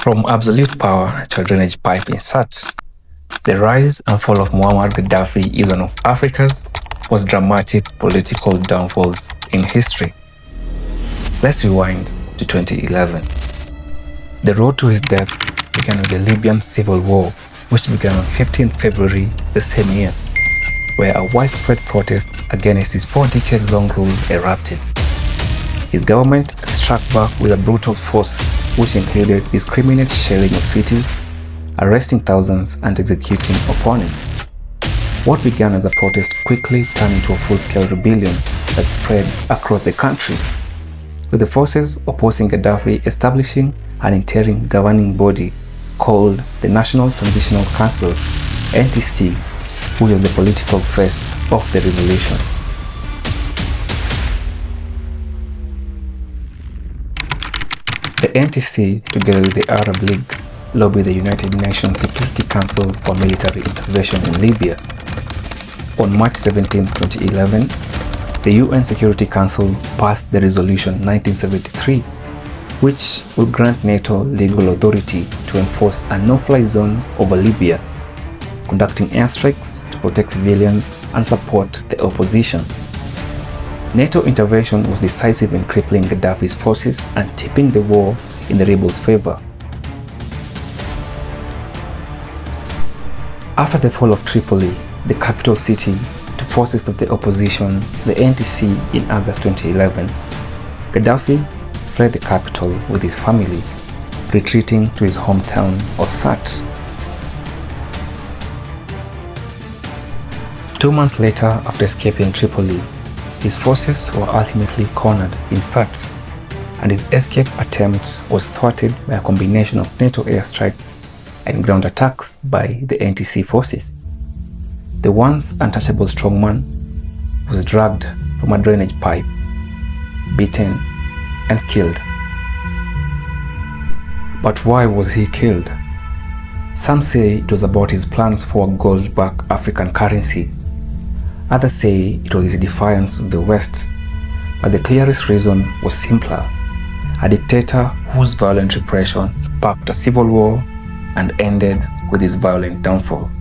From absolute power to a drainage pipe in Sirte, the rise and fall of Muammar Gaddafi is one of Africa's most dramatic political downfalls in history. Let's rewind to 2011. The road to his death began with the Libyan civil war, which began on 15 February the same year, where a widespread protest against his 4-decade-long rule erupted. His government struck back with a brutal force, which included indiscriminate shelling of cities, arresting thousands and executing opponents. What began as a protest quickly turned into a full-scale rebellion that spread across the country, with the forces opposing Gaddafi establishing an interim governing body called the National Transitional Council, NTC, which was the political face of the revolution. The NTC, together with the Arab League, lobbied the United Nations Security Council for military intervention in Libya. On March 17, 2011, the UN Security Council passed the Resolution 1973, which would grant NATO legal authority to enforce a no-fly zone over Libya, conducting airstrikes to protect civilians and support the opposition. NATO intervention was decisive in crippling Gaddafi's forces and tipping the war in the rebels' favor. After the fall of Tripoli, the capital city, to forces of the opposition, the NTC, in August 2011, Gaddafi fled the capital with his family, retreating to his hometown of Sirte. 2 months later, after escaping Tripoli, his forces were ultimately cornered in Sirte, and his escape attempt was thwarted by a combination of NATO airstrikes and ground attacks by the NTC forces. The once untouchable strongman was dragged from a drainage pipe, beaten, and killed. But why was he killed? Some say it was about his plans for a gold-backed African currency. Others say it was his defiance of the West, but the clearest reason was simpler: a dictator whose violent repression sparked a civil war and ended with his violent downfall.